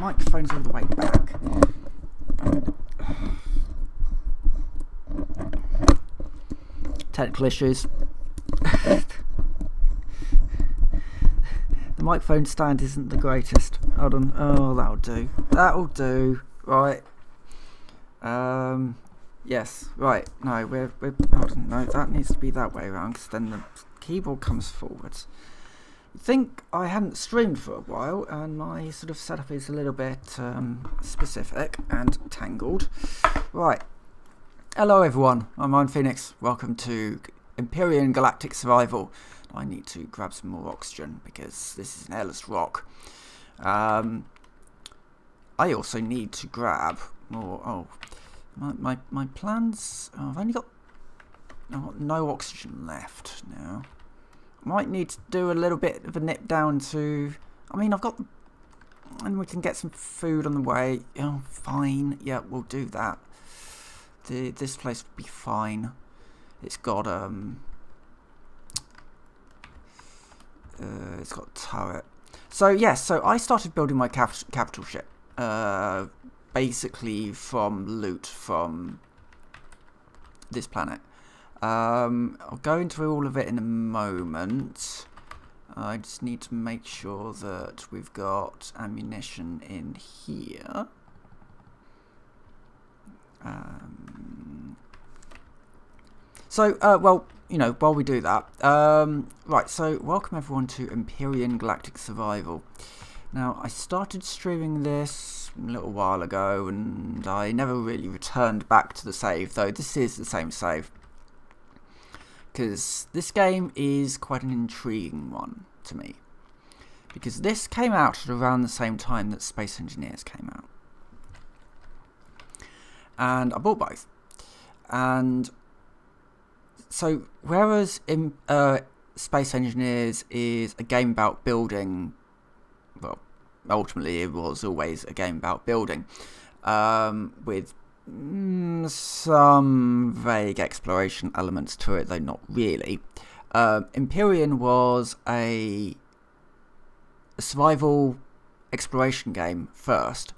microphone's all the way back. Technical issues. The microphone stand isn't the greatest. Hold on. Oh, that'll do. That'll do. Right. Yes. Right. No, we're hold on. No, that needs to be that way around, because then the keyboard comes forwards. I think I hadn't streamed for a while, and my sort of setup is a little bit specific and tangled. Right. Hello everyone, I'm Ryan Phoenix. Welcome to Empyrion Galactic Survival. I need to grab some more oxygen because this is an airless rock. I also need to grab more. Oh, my plans. Oh, I've only got no oxygen left now. Might need to do a little bit of a nip down to. I mean, I've got, and we can get some food on the way. Oh, fine. Yeah, we'll do that. This place would be fine. It's got a turret. So yes, so I started building my capital ship, basically from loot from this planet. I'll go into all of it in a moment. I just need to make sure that we've got ammunition in here. Well, you know, while we do that, right, so welcome everyone to Empyrion Galactic Survival. Now, I started streaming this a little while ago, and I never really returned back to the save, though this is the same save. Because this game is quite an intriguing one to me. Because this came out at around the same time that Space Engineers came out. And I bought both. And so, whereas Space Engineers is a game about building, well, ultimately it was always a game about building, with some vague exploration elements to it, though not really. Empyrion was a survival exploration game first,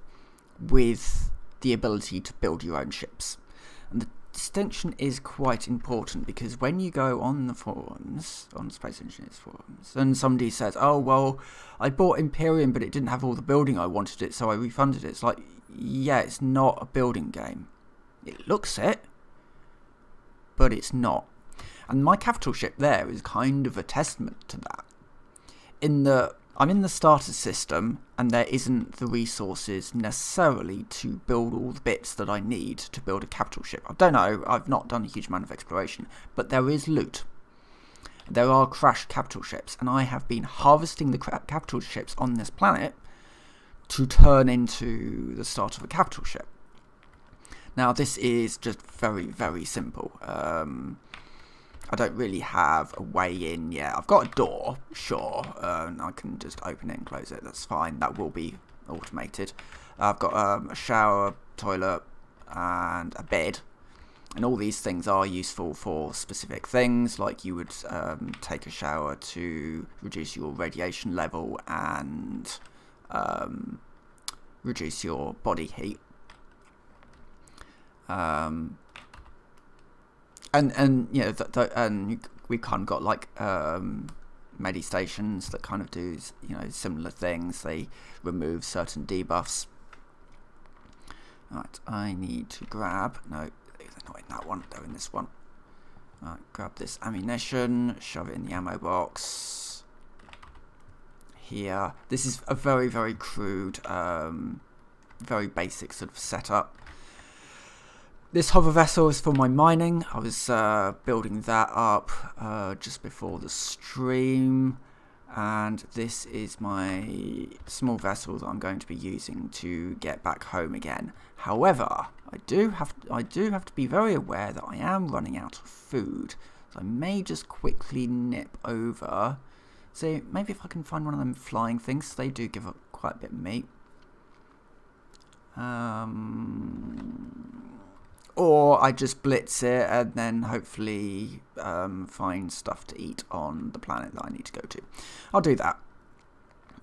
with the ability to build your own ships. And the distinction is quite important, because when you go on the forums, on Space Engineers forums, and somebody says, oh, well, I bought Empyrion, but it didn't have all the building I wanted it, so I refunded it. It's like, yeah, it's not a building game. It looks it, but it's not. And my capital ship there is kind of a testament to that. In that I'm in the starter system, and there isn't the resources necessarily to build all the bits that I need to build a capital ship. I don't know, I've not done a huge amount of exploration, but there is loot. There are crashed capital ships, and I have been harvesting the capital ships on this planet to turn into the start of a capital ship. Now, this is just very, very simple. I don't really have a way in yet. I've got a door, sure, and I can just open it and close it. That's fine. That will be automated. I've got a shower, toilet, and a bed. And all these things are useful for specific things, like you would take a shower to reduce your radiation level and reduce your body heat. And you know, and we've kind of got like medi stations that kind of do, you know, similar things. They remove certain debuffs. Right, I need to grab. No, they're not in that one. They're in this one. Right, grab this ammunition, shove it in the ammo box. Here, this is a very, very crude, very basic sort of setup. This hover vessel is for my mining. I was building that up just before the stream, and this is my small vessel that I'm going to be using to get back home again. However, I do have to be very aware that I am running out of food, so I may just quickly nip over. See, maybe if I can find one of them flying things, they do give up quite a bit of meat. Or I just blitz it and then hopefully find stuff to eat on the planet that I need to go to. I'll do that.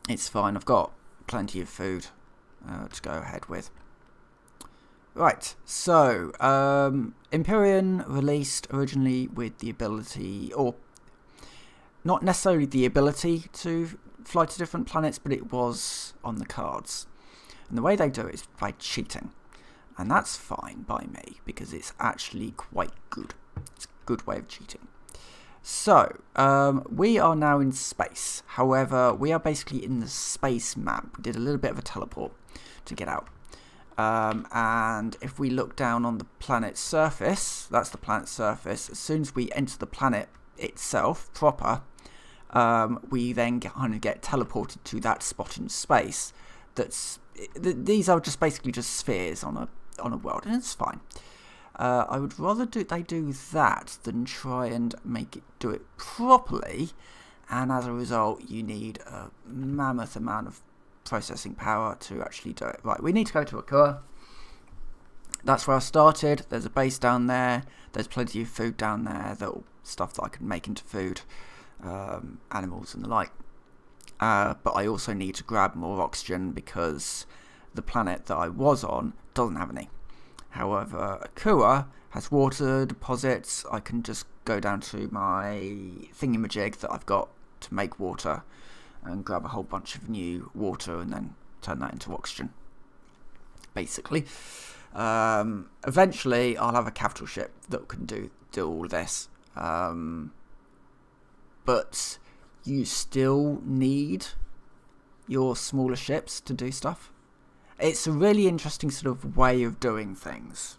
It's fine. I've got plenty of food. to go ahead with. Right, so Empyrion released originally with the ability, or not necessarily the ability to fly to different planets, but it was on the cards. And the way they do it is by cheating. And that's fine by me, because it's actually quite good. It's a good way of cheating. So, we are now in space. However, we are basically in the space map. We did a little bit of a teleport to get out. And if we look down on the planet's surface, that's the planet's surface. As soon as we enter the planet itself proper, we then kind of get teleported to that spot in space. These are just basically just spheres on a world, and it's fine. I would rather they do that than try and do it properly, and as a result, you need a mammoth amount of processing power to actually do it. Right, we need to go to Akua. That's where I started. There's a base down there. There's plenty of food down there, stuff that I can make into food, animals and the like. But I also need to grab more oxygen because the planet that I was on doesn't have any. However, Akua has water deposits. I can just go down to my thingamajig that I've got to make water and grab a whole bunch of new water and then turn that into oxygen, basically. Eventually, I'll have a capital ship that can do all this. But you still need your smaller ships to do stuff. It's a really interesting sort of way of doing things.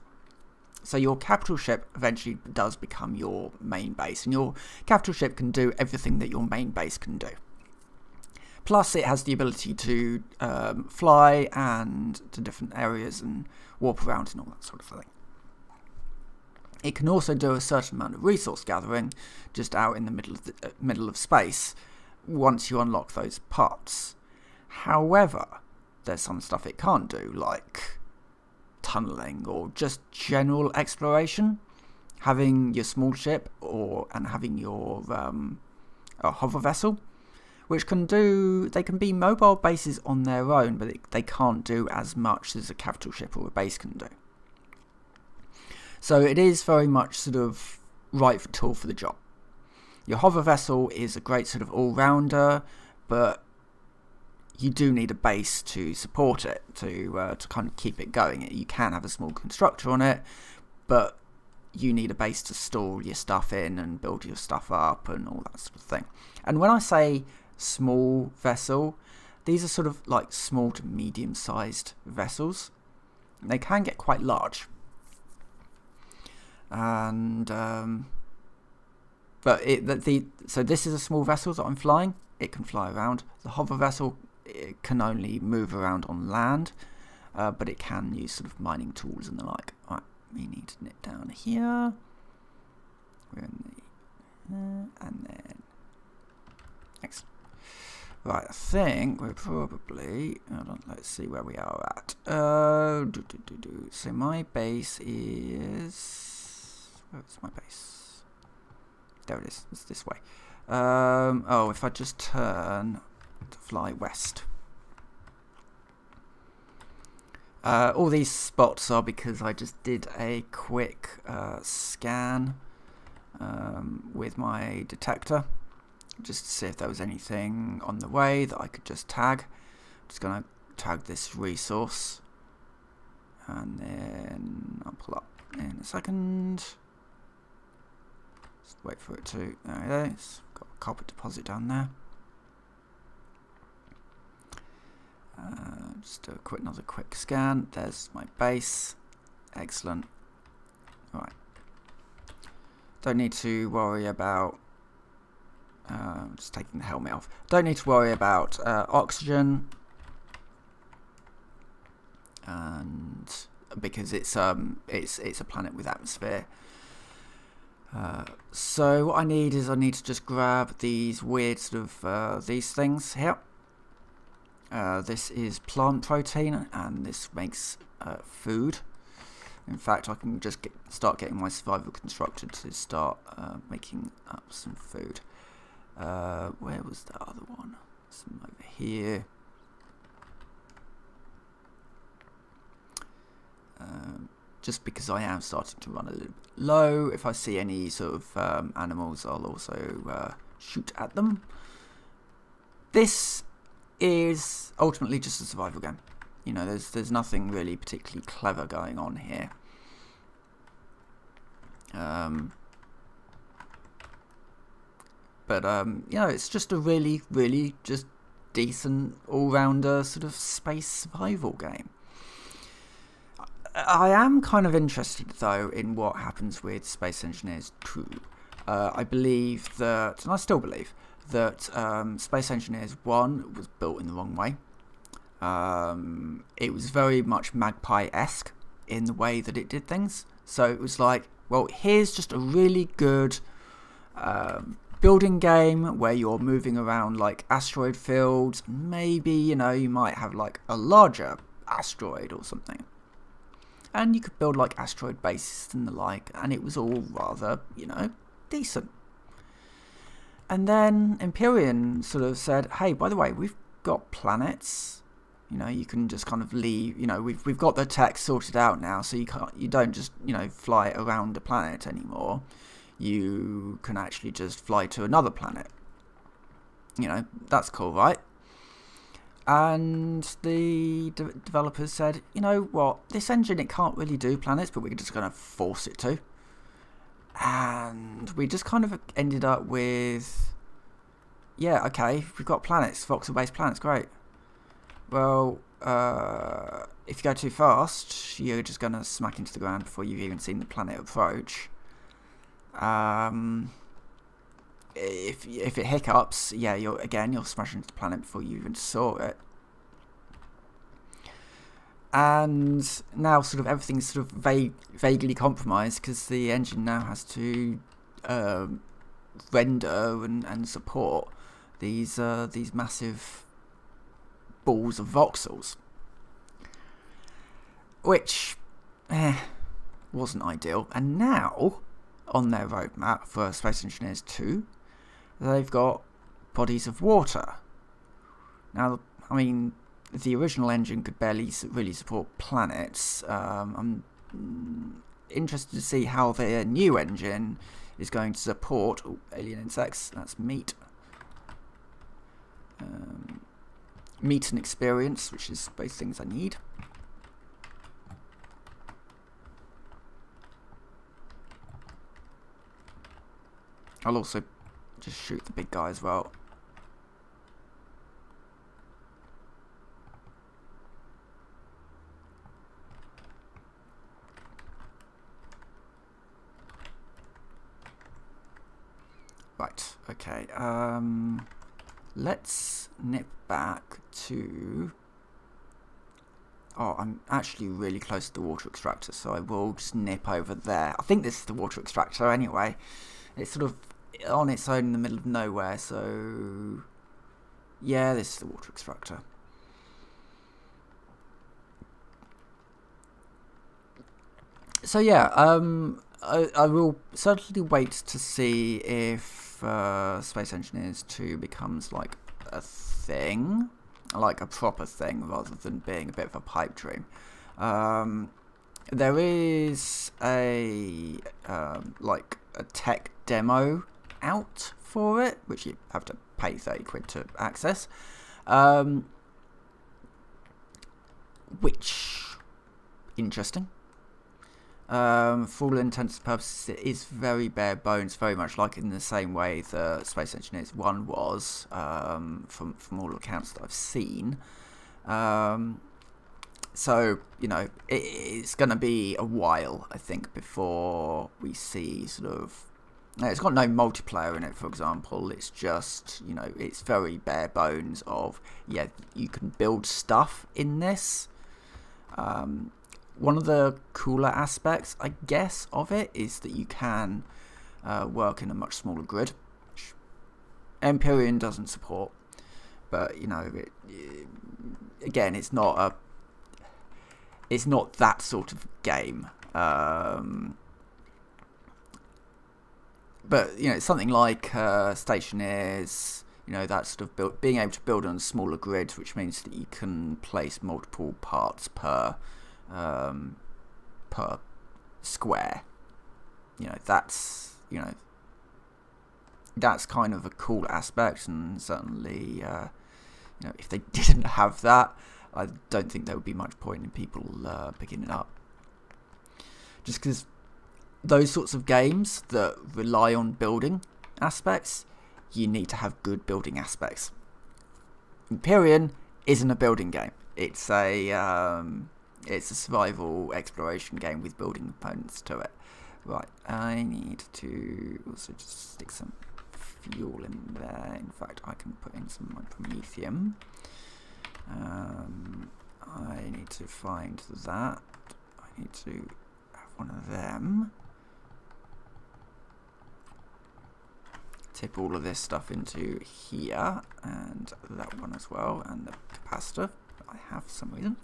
So your capital ship eventually does become your main base, and your capital ship can do everything that your main base can do. Plus, it has the ability to fly and to different areas and warp around and all that sort of thing. It can also do a certain amount of resource gathering just out in the middle of space once you unlock those parts. However, there's some stuff it can't do, like tunneling or just general exploration. Having your small ship and having your hover vessel, which they can be mobile bases on their own, but they can't do as much as a capital ship or a base can do. So it is very much sort of right tool for the job. Your hover vessel is a great sort of all-rounder, but you do need a base to support it, to kind of keep it going. You can have a small constructor on it, but you need a base to store your stuff in and build your stuff up and all that sort of thing. And when I say small vessel, these are sort of like small to medium-sized vessels. They can get quite large. And so this is a small vessel that I'm flying. It can fly around. The hover vessel, it can only move around on land, but it can use sort of mining tools and the like. Right, we need to nip down here. We're in and then excellent. Right, I think we're probably. Hold on, let's see where we are at. So my base is. Where's my base? There it is. It's this way. If I just turn to fly west. All these spots are because I just did a quick scan with my detector, just to see if there was anything on the way that I could just tag. I'm just going to tag this resource, and then I'll pull up in a second. Just wait for it to. There it is. Got a copper deposit down there. Just do another quick scan. There's my base. Excellent. Right. Don't need to worry about. Just taking the helmet off. Don't need to worry about oxygen, and because it's a planet with atmosphere. So what I need to just grab these weird sort of these things here. This is plant protein, and this makes food. In fact, I can just start getting my survival constructor to start making up some food. Where was the other one? Some over here. just because I am starting to run a little bit low. If I see any sort of animals, I'll also shoot at them. This is ultimately just a survival game. You know, there's nothing really particularly clever going on here. But you know, it's just a really, really just decent all-rounder sort of space survival game. I am kind of interested, though, in what happens with Space Engineers 2. I believe that, and I still believe, that Space Engineers 1 was built in the wrong way. It was very much Magpie-esque in the way that it did things. So it was like, well, here's just a really good building game where you're moving around like asteroid fields. Maybe, you know, you might have like a larger asteroid or something. And you could build like asteroid bases and the like, and it was all rather, you know, decent. And then Empyrion sort of said, hey, by the way, we've got planets. You know, you can just kind of leave, you know, we've got the tech sorted out now, so you don't just, you know, fly around a planet anymore. You can actually just fly to another planet. You know, that's cool, right? And the developers said, you know what, this engine, it can't really do planets, but we're just going to force it to. And we just kind of ended up with, yeah, okay, we've got planets, voxel-based planets, great. Well, if you go too fast, you're just going to smack into the ground before you've even seen the planet approach. If it hiccups, yeah, you'll smash into the planet before you even saw it. And now sort of everything's sort of vaguely compromised because the engine now has to render and support these massive balls of voxels, which wasn't ideal. And now on their roadmap for Space Engineers 2, they've got bodies of water. Now, I mean, the original engine could barely really support planets. I'm interested to see how their new engine is going to support alien insects. That's meat. Meat and experience, which is both things I need. I'll also just shoot the big guy as well. Right, okay. Let's nip back to... Oh, I'm actually really close to the water extractor, so I will just nip over there. I think this is the water extractor anyway. It's sort of on its own in the middle of nowhere, so... Yeah, this is the water extractor. So yeah, I will certainly wait to see if Space Engineers 2 becomes like a thing, like a proper thing, rather than being a bit of a pipe dream. There is a like a tech demo out for it, which you have to pay 30 quid to access, which interesting. For all intents and purposes, it is very bare bones, very much like in the same way that Space Engineers 1 was, from all accounts that I've seen. So, you know, it's going to be a while, I think, before we see sort of... It's got no multiplayer in it, for example. It's just, you know, it's very bare bones of, yeah, you can build stuff in this. One of the cooler aspects, I guess, of it is that you can work in a much smaller grid, which Empyrion doesn't support. But, you know, again, it's not that sort of game. But, you know, something like Stationeers, you know, that sort of being able to build on smaller grids, which means that you can place multiple parts per per square. That's that's kind of a cool aspect, and certainly if they didn't have that, I don't think there would be much point in people picking it up. Just because those sorts of games that rely on building aspects, you need to have good building aspects. Empyrion isn't a building game. It's a survival exploration game with building components to it. Right, I need to also just stick some fuel in there. In fact, I can put in some promethium. I need to find that. I need to have one of them. Tip all of this stuff into here, and that one as well, and the capacitor I have for some reason.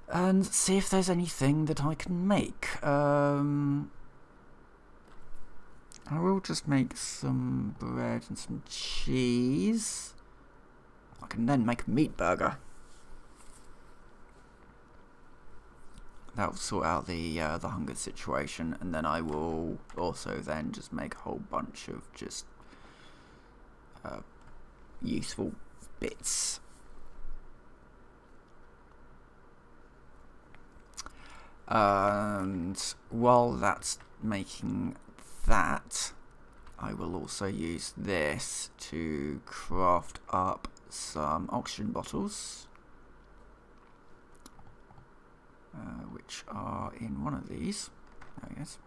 And see if there's anything that I can make. I will just make some bread and some cheese. I can then make a meat burger. That will sort out the hunger situation, and then I will also then just make a whole bunch of just useful bits. And while that's making that, I will also use this to craft up some oxygen bottles, which are in one of these. There it is.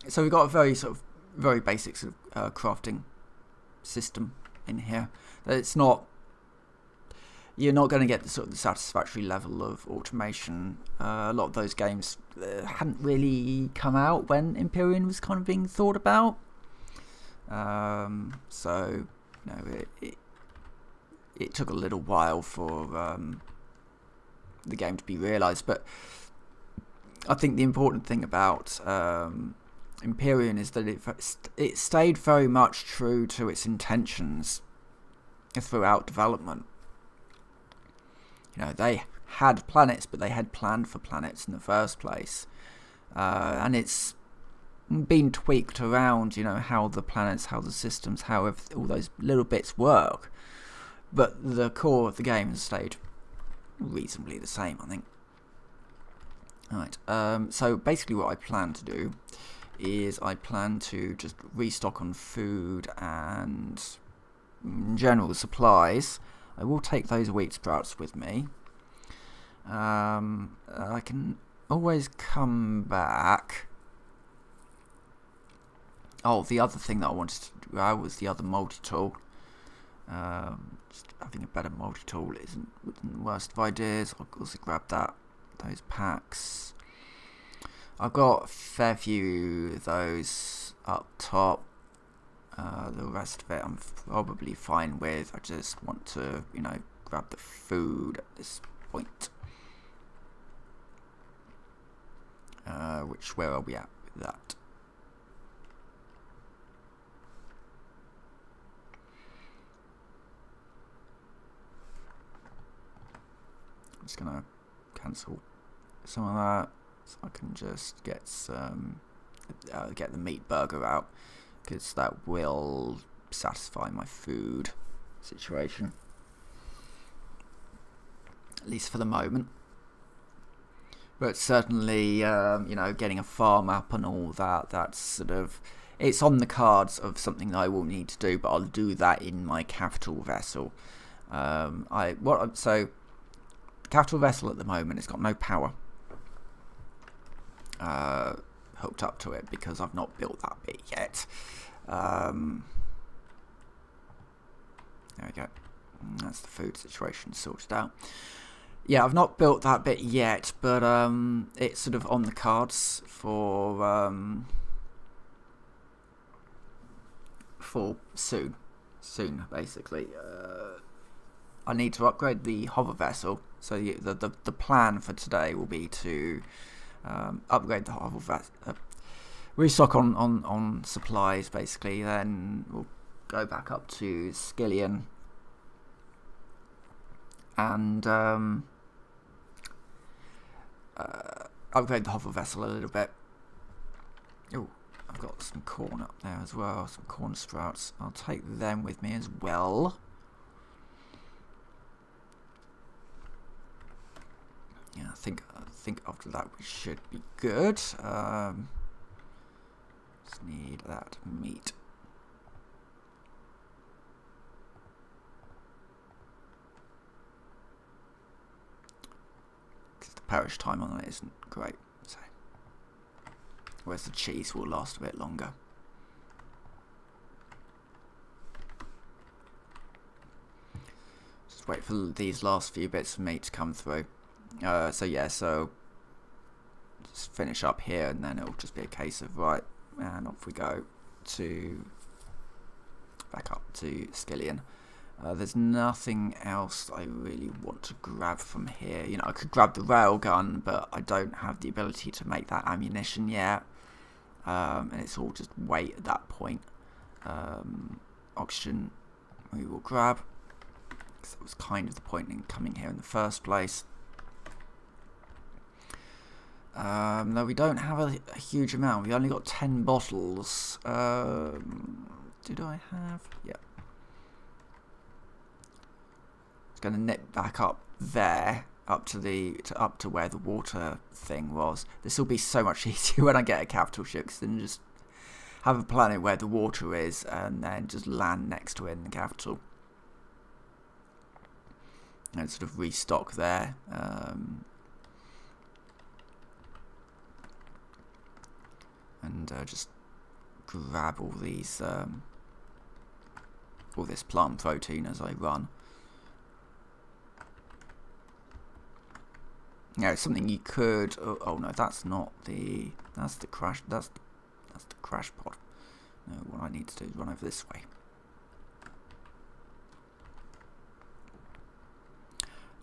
So we've got a very basic crafting system in here. It's not. You're not going to get the satisfactory level of automation. A lot of those games hadn't really come out when Empyrion was kind of being thought about. So it took a little while for the game to be realised. But I think the important thing about Empyrion is that it stayed very much true to its intentions throughout development. They had planets, but they had planned for planets in the first place. And it's been tweaked around, how the planets, how the systems, how all those little bits work. But the core of the game has stayed reasonably the same, I think. Alright, so basically what I plan to do is I plan to just restock on food and general supplies. I will take those wheat sprouts with me. I can always come back. Oh, the other thing that I wanted to do was the other multi-tool. Just having a better multi-tool isn't the worst of ideas. I'll also grab those packs. I've got a fair few of those up top. The rest of it I'm probably fine with. I just want to, grab the food at this point. Where are we at with that? I'm just gonna cancel some of that, so I can just get get the meat burger out, because that will satisfy my food situation, at least for the moment. But certainly, getting a farm up and all that, that's it's on the cards of something that I will need to do, but I'll do that in my capital vessel. So capital vessel at the moment, it's got no power hooked up to it because I've not built that bit yet. There we go. That's the food situation sorted out. Yeah, I've not built that bit yet, but it's on the cards for soon basically. I need to upgrade the hover vessel, so the plan for today will be to upgrade the hover vessel, restock on supplies basically, then we'll go back up to Skillion and upgrade the hover vessel a little bit. Oh, I've got some corn up there as well, some corn sprouts. I'll take them with me as well. Yeah, I think after that we should be good. Just need that meat. Because the perish time on it isn't great. So, whereas the cheese will last a bit longer. Just wait for these last few bits of meat to come through. So yeah, so just finish up here, and then it'll just be a case of right, and off we go to back up to Skillion. There's nothing else I really want to grab from here. You know, I could grab the railgun, but I don't have the ability to make that ammunition yet, and it's all just weight at that point. Oxygen we will grab, because that was kind of the point in coming here in the first place. No, we don't have a huge amount. We only got 10 bottles. Did I have? Yeah. It's going to nip back up there, up to where the water thing was. This will be so much easier when I get a capital ship, because then just have a planet where the water is, and then just land next to it in the capital, and sort of restock there. And just grab all these, all this plant protein as I run. Yeah, it's something you could. Oh no, that's not the. That's the crash. That's the crash pod. No, what I need to do is run over this way.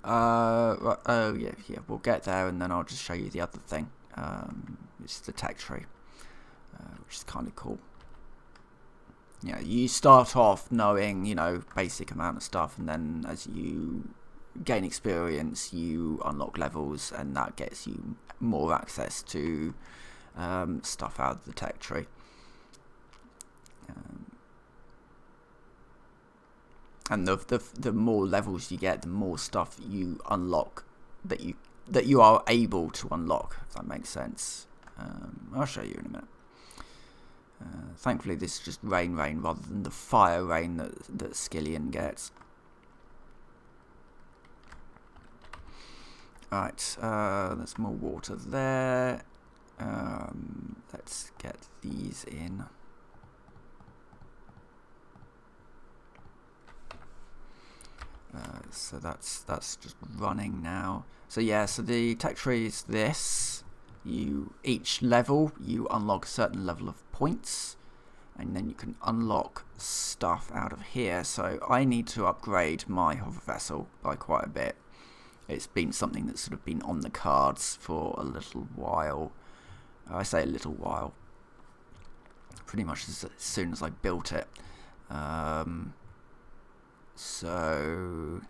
Right, oh yeah, we'll get there, and then I'll just show you the other thing. It's the tech tree. Which is kind of cool. Yeah, you start off knowing, you know, basic amount of stuff, and then as you gain experience, you unlock levels, and that gets you more access to stuff out of the tech tree. And the more levels you get, the more stuff you unlock that you are able to unlock, if that makes sense. I'll show you in a minute. Thankfully this is just rain rather than the fire rain that Skillion gets. Right, there's more water there. Let's get these in. So that's just running now. So yeah, so the tech tree is this. Each level you unlock a certain level of points, and then you can unlock stuff out of here. So I need to upgrade my hover vessel by quite a bit. It's been something that's sort of been on the cards for a little while. I say a little while, pretty much as soon as I built it. So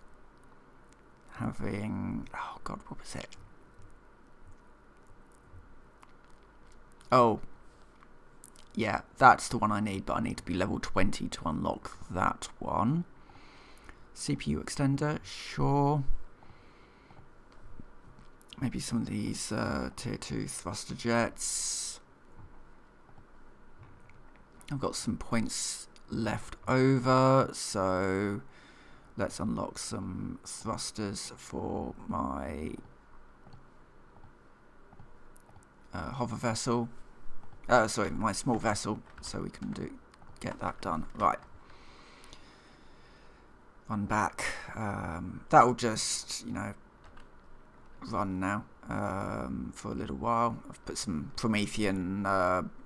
having, oh god, what was it? Oh, yeah, that's the one I need, but I need to be level 20 to unlock that one. CPU extender, sure. Maybe some of these tier 2 thruster jets. I've got some points left over, so let's unlock some thrusters for my hover vessel. Sorry, my small vessel, so we can get that done. Right. Run back. That will just, you know, run now for a little while. I've put some Promethean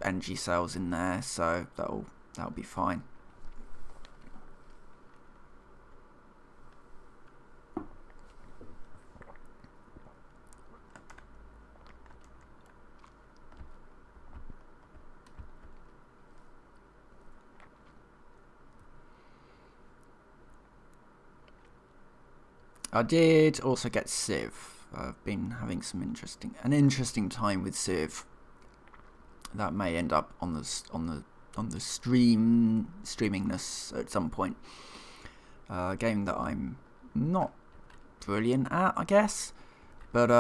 energy cells in there, so that'll be fine. I did also get Civ. I've been having an interesting time with Civ. That may end up on the streamingness at some point. A game that I'm not brilliant at, I guess, but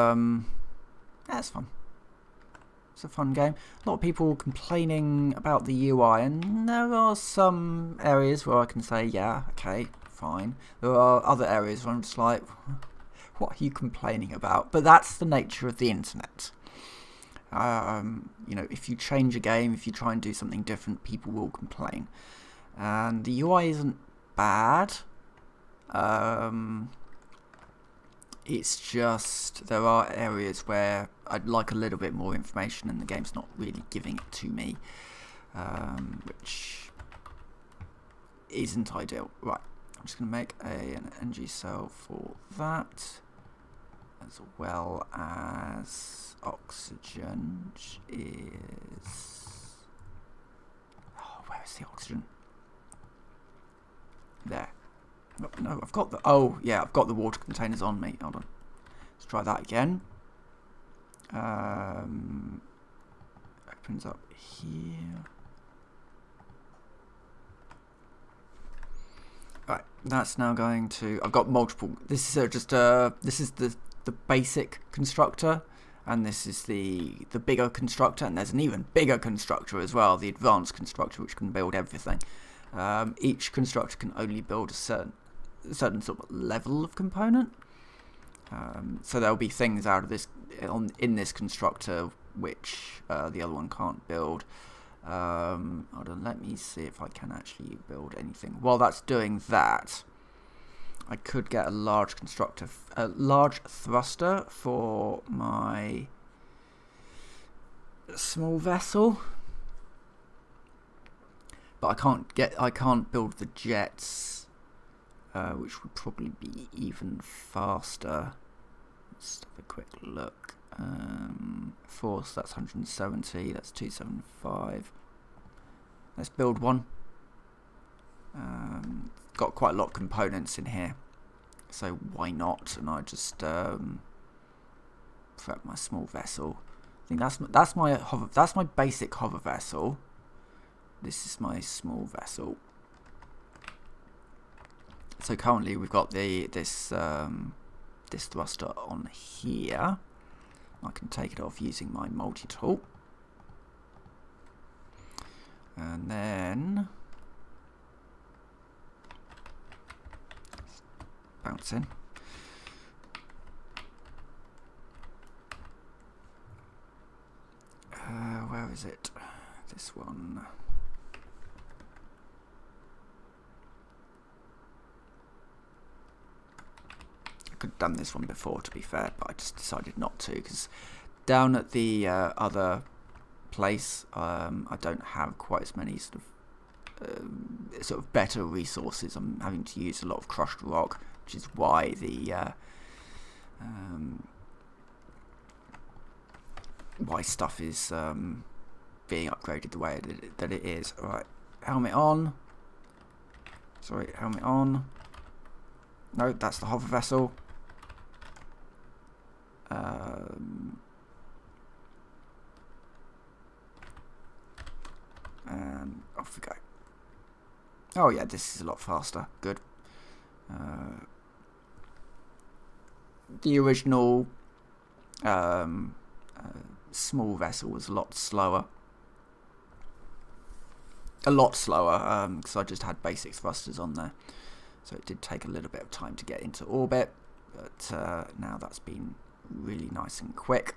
it's fun. It's a fun game. A lot of people complaining about the UI, and there are some areas where I can say, yeah, okay, fine. There are other areas where I'm just like, what are you complaining about? But that's the nature of the internet. If you change a game, if you try and do something different, people will complain. And the UI isn't bad. It's just there are areas where I'd like a little bit more information and the game's not really giving it to me, which isn't ideal. Right, I'm just going to make an NG cell for that, as well as oxygen, which is... Oh, where is the oxygen? There. No, I've got the... Oh, yeah, I've got the water containers on me. Hold on. Let's try that again. Opens up here. Right, that's now going to... I've got multiple... This is this is the basic constructor, and this is the bigger constructor, and there's an even bigger constructor as well, the advanced constructor, which can build everything. Each constructor can only build a certain sort of level of component. So there'll be things out of this in this constructor which the other one can't build. Hold on, let me see if I can actually build anything. While that's doing that, I could get a large thruster for my small vessel. But I can't build the jets, which would probably be even faster. Let's have a quick look. Force, that's 170, that's 275. Let's build one. Got quite a lot of components in here, so why not? And I just prep my small vessel. I think that's my basic hover vessel. This is my small vessel. So currently we've got this thruster on here. I can take it off using my multi-tool. And then bounce in. Where is it? This one. I could have done this one before, to be fair, but I just decided not to, because down at the other place, I don't have quite as many sort of better resources. I'm having to use a lot of crushed rock, which is why why stuff is being upgraded the way that it is. Alright, helmet on. Sorry, helmet on. No, that's the hover vessel. And off we go. Oh yeah, this is a lot faster. Good. The original small vessel was a lot slower. Because I just had basic thrusters on there. So it did take a little bit of time to get into orbit, but now that's been really nice and quick.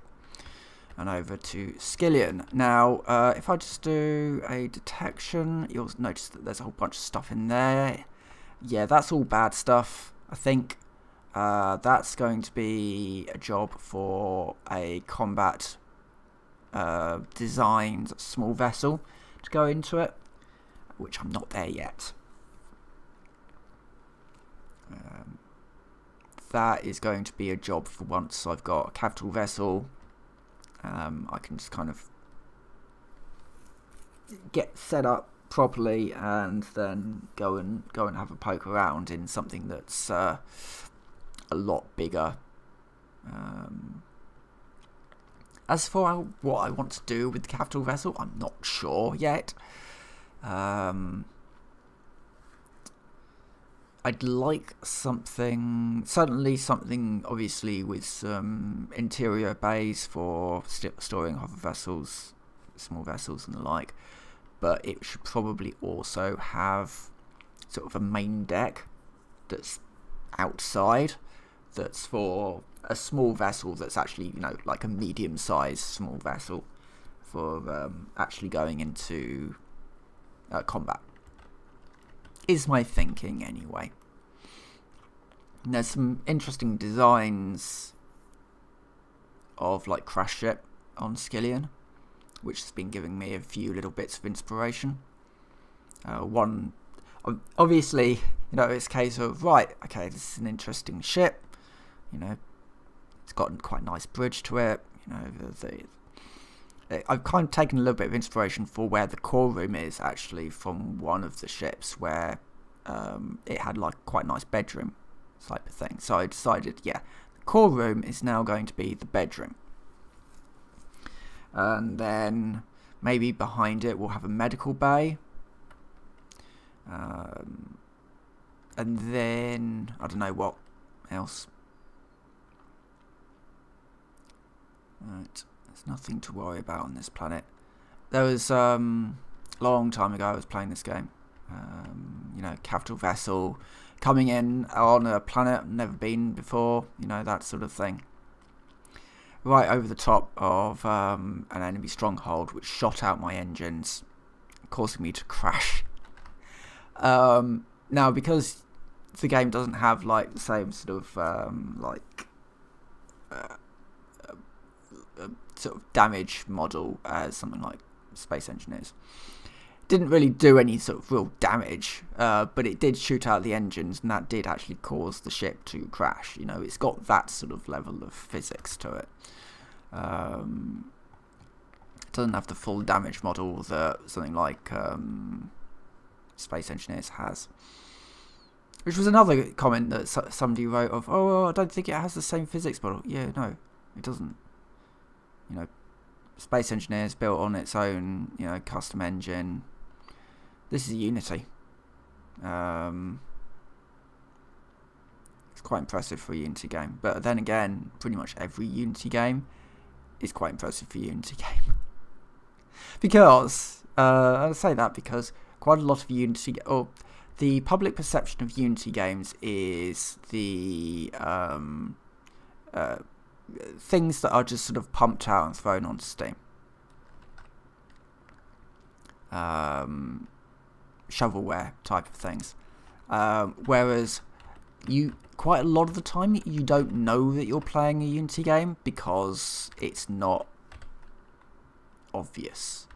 And over to Skillion. Now, if I just do a detection, you'll notice that there's a whole bunch of stuff in there. Yeah, that's all bad stuff, I think. That's going to be a job for a combat designed small vessel to go into it, which I'm not there yet. That is going to be a job for once I've got a capital vessel. I can just kind of get set up properly and then go and have a poke around in something that's a lot bigger. As for what I want to do with the capital vessel, I'm not sure yet. I'd like something, certainly something obviously with some interior bays for storing hover vessels, small vessels and the like, but it should probably also have sort of a main deck that's outside, that's for a small vessel that's actually, like a medium-sized small vessel for actually going into combat. Is my thinking anyway. And there's some interesting designs of like crash ship on Skillion, which has been giving me a few little bits of inspiration. One, obviously, it's a case of, right, okay, this is an interesting ship, it's got quite a nice bridge to it, I've kind of taken a little bit of inspiration for where the core room is actually from one of the ships, where it had like quite a nice bedroom type of thing. So I decided, the core room is now going to be the bedroom. And then maybe behind it we'll have a medical bay. And then, I don't know what else. Right. There's nothing to worry about on this planet. There was a long time ago I was playing this game. Capital vessel coming in on a planet never been before. That sort of thing. Right over the top of an enemy stronghold, which shot out my engines, causing me to crash. Now, because the game doesn't have like the same sort of sort of damage model as something like Space Engineers. Didn't really do any sort of real damage, but it did shoot out the engines, and that did actually cause the ship to crash. It's got that sort of level of physics to it. It doesn't have the full damage model that something like Space Engineers has. Which was another comment that somebody wrote of, I don't think it has the same physics model. Yeah, no, it doesn't. Space Engineers built on its own, custom engine. This is Unity. It's quite impressive for a Unity game. But then again, pretty much every Unity game is quite impressive for a Unity game. Because, I say that because quite a lot of Unity... the public perception of Unity games is the things that are just sort of pumped out and thrown onto Steam. Shovelware type of things. Whereas quite a lot of the time you don't know that you're playing a Unity game because it's not obvious.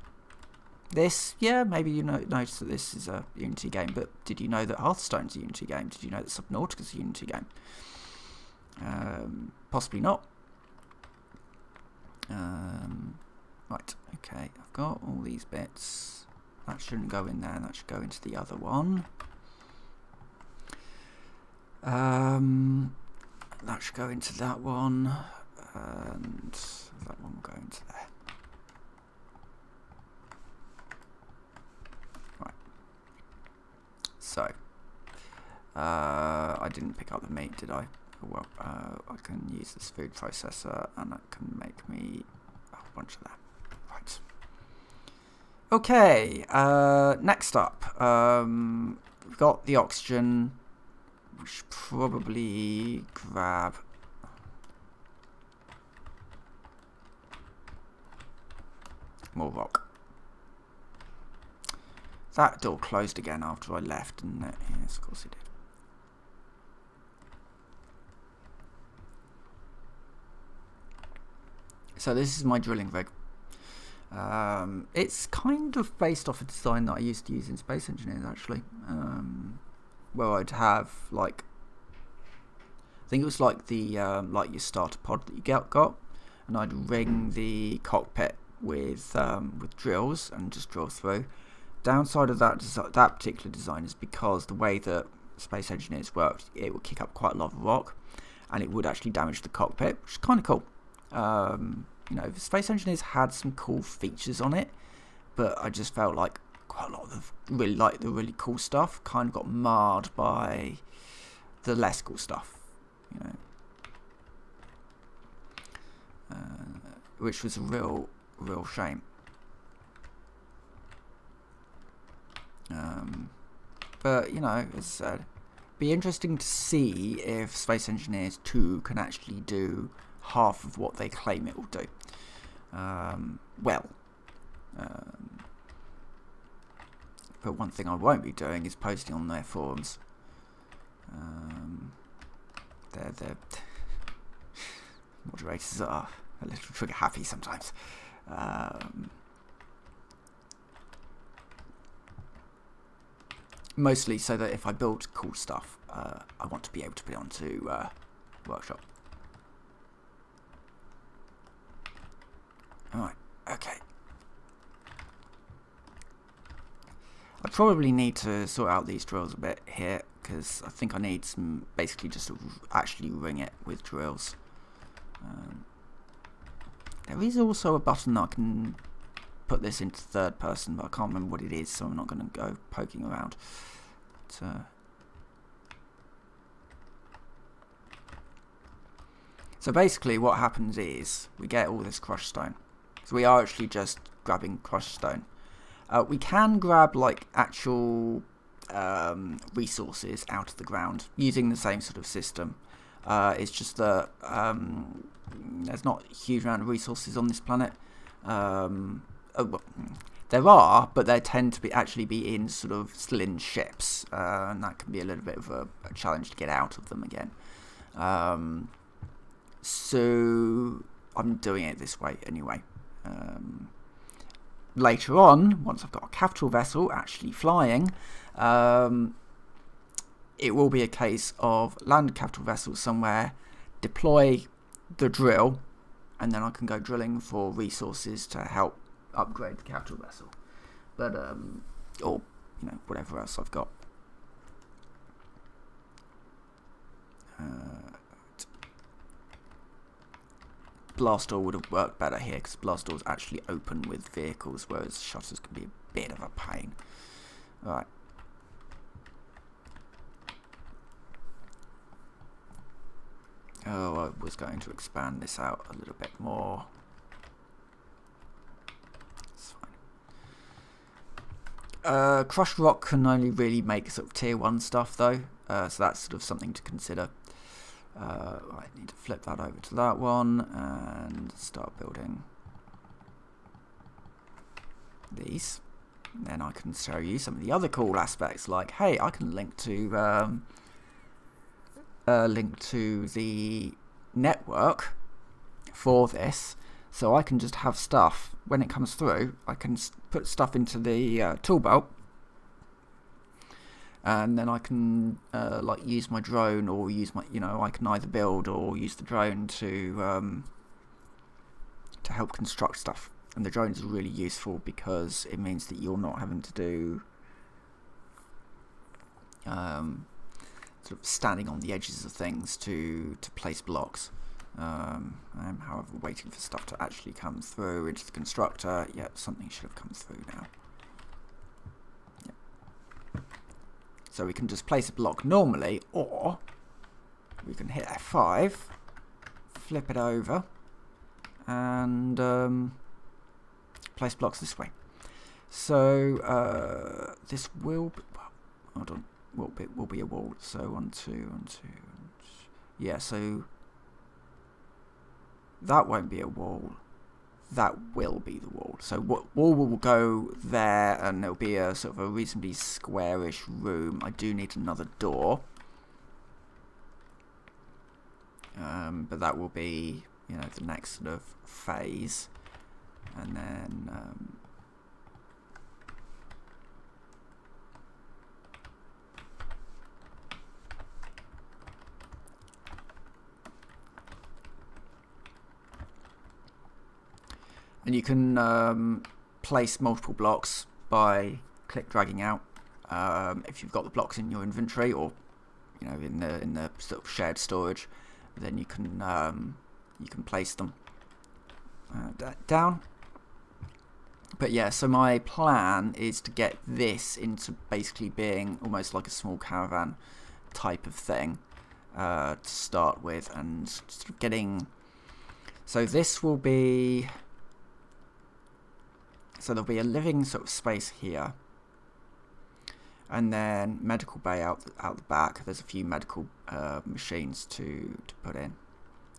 This, maybe you notice that this is a Unity game, but did you know that Hearthstone's a Unity game? Did you know that Subnautica's a Unity game? Possibly not. Right, okay, I've got all these bits. That shouldn't go in there, that should go into the other one. That should go into that one, and that one will go into there. Right. So, I didn't pick up the meat, did I? Well, I can use this food processor, and that can make me a whole bunch of that. Right. Okay, next up, we've got the oxygen. We should probably grab... more rock. That door closed again after I left, didn't it? Yes, of course it did. So this is my drilling rig. It's kind of based off a design that I used to use in Space Engineers, actually. Where I'd have like, I think it was like the like your starter pod that you got, and I'd ring the cockpit with drills and just drill through. Downside of that particular design is because the way that Space Engineers worked, it would kick up quite a lot of rock, and it would actually damage the cockpit, which is kind of cool. You know, the Space Engineers had some cool features on it, but I just felt like quite a lot of the really cool stuff kind of got marred by the less cool stuff, you know, which was a real shame. But you know, as I said, be interesting to see if Space Engineers 2 can actually do half of what they claim it will do. But one thing I won't be doing is posting on their forums. Their moderators are a little trigger happy sometimes. Mostly so that if I build cool stuff, I want to be able to put it onto Workshop. Alright, okay. I probably need to sort out these drills a bit here, because I think I need some, basically just to actually ring it with drills. There is also a button that I can put this into third person, but I can't remember what it is, so I'm not going to go poking around. So basically what happens is we get all this crushed stone. So we are actually just grabbing crushed stone. We can grab like actual resources out of the ground using the same sort of system. It's just that there's not a huge amount of resources on this planet. There are, but they tend to actually be in sort of still in ships, and that can be a little bit of a challenge to get out of them again. So I'm doing it this way anyway. Later on, once I've got a capital vessel actually flying, it will be a case of land a capital vessel somewhere, deploy the drill, and then I can go drilling for resources to help upgrade the capital vessel. But or you know, whatever else I've got. Blast door would have worked better here because blast doors actually open with vehicles, whereas shutters can be a bit of a pain. Right. Oh, I was going to expand this out a little bit more. It's fine. Crushed rock can only really make sort of tier 1 stuff though, so that's sort of something to consider. I need to flip that over to that one and start building these. And then I can show you some of the other cool aspects, like, hey, I can link to the network for this, so I can just have stuff when it comes through. I can put stuff into the tool belt, and then I can like use my drone, or use my, you know, I can either build or use the drone to help construct stuff. And the drone is really useful because it means that you're not having to do sort of standing on the edges of things to place blocks. I'm, however, waiting for stuff to actually come through into the constructor. Yep, something should have come through now. Yep. So we can just place a block normally, or we can hit F5, flip it over, and place blocks this way. So this will be, well, hold on, will be a wall. So 1, 2, 1, 2, yeah. So that won't be a wall. That will be the wall. So wall will go there, and it'll be a sort of a reasonably squarish room. I do need another door, but that will be, you know, the next sort of phase, and then and you can place multiple blocks by click dragging out. If you've got the blocks in your inventory, or you know, in the sort of shared storage, then you can place them down. But yeah, so my plan is to get this into basically being almost like a small caravan type of thing to start with, and sort of getting. So this will be. So there'll be a living sort of space here, and then medical bay out the back. There's a few medical machines to put in,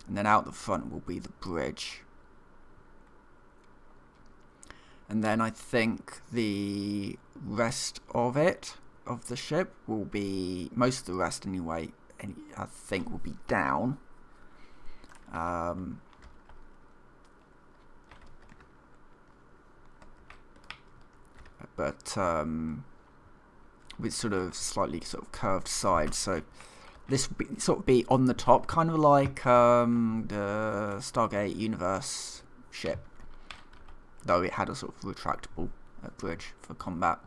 and then out the front will be the bridge. And then I think the rest of the ship will be, most of the rest anyway, I think will be down. But with sort of slightly sort of curved sides, so this will be, sort of be on the top, kind of like the Stargate Universe ship, though it had a sort of retractable bridge for combat.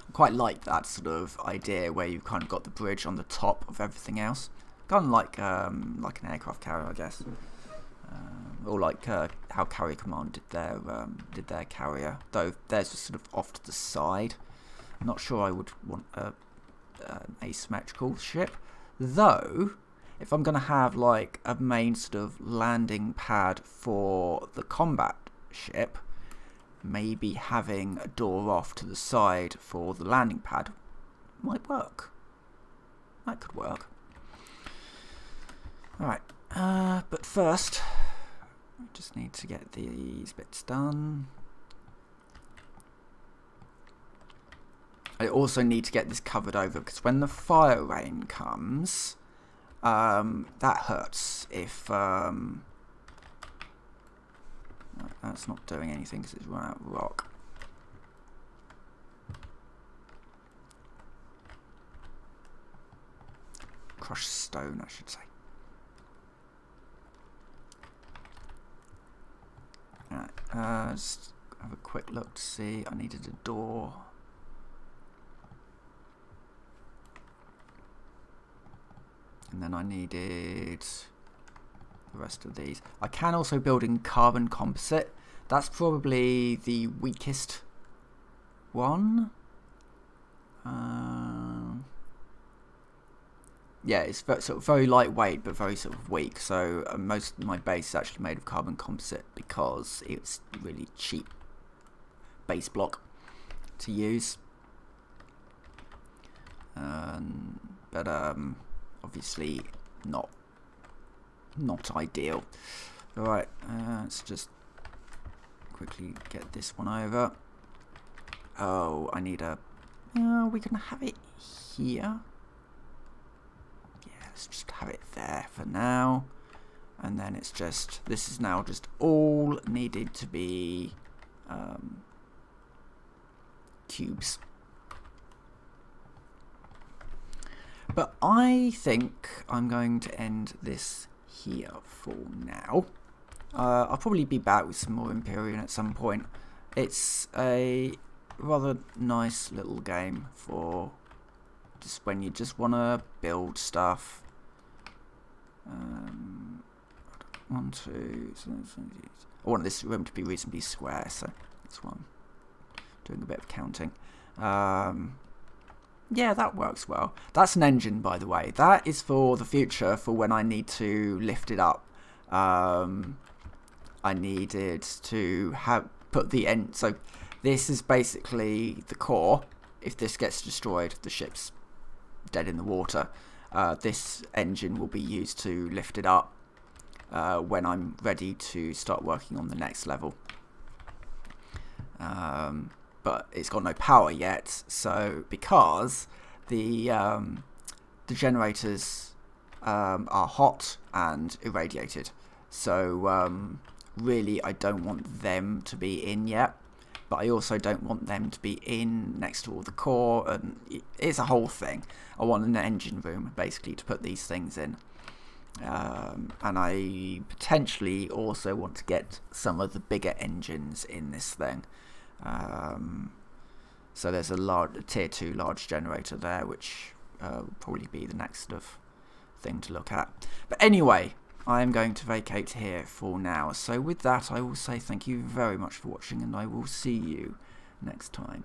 I quite like that sort of idea where you've kind of got the bridge on the top of everything else, kind of like an aircraft carrier, I guess, or like how Carrier Command did their carrier, though theirs was sort of off to the side. I'm not sure I would want an asymmetrical ship, though. If I'm going to have like a main sort of landing pad for the combat ship, maybe having a door off to the side for the landing pad might work. That could work. Alright, but first, I just need to get these bits done. I also need to get this covered over, because when the fire rain comes, that hurts if that's not doing anything because it's run out of rock. Crushed stone, I should say. Alright, just have a quick look to see. I needed a door. And then I needed the rest of these. I can also build in carbon composite. That's probably the weakest one. Yeah, it's sort of very lightweight but very sort of weak. So most of my base is actually made of carbon composite because it's really cheap base block to use. But obviously not ideal. Alright, let's just quickly get this one over. Oh, I need a... we can have it here. Yeah, let's just have it there for now. And then it's just... This is now just all needed to be cubes. But I think I'm going to end this here for now. I'll probably be back with some more Empyrion at some point. It's a rather nice little game for just when you just want to build stuff. I want this room to be reasonably square, so that's why I'm doing a bit of counting. Yeah, that works well. That's an engine, by the way. That is for the future, for when I need to lift it up. I needed to put the end. So this is basically the core. If this gets destroyed, the ship's dead in the water. This engine will be used to lift it up when I'm ready to start working on the next level. But it's got no power yet, so because the generators are hot and irradiated, so really I don't want them to be in yet, but I also don't want them to be in next to all the core, and it's a whole thing. I want an engine room basically to put these things in, and I potentially also want to get some of the bigger engines in this thing. So there's a tier 2 large generator there, which will probably be the next of thing to look at. But anyway, I am going to vacate here for now. So with that, I will say thank you very much for watching, and I will see you next time.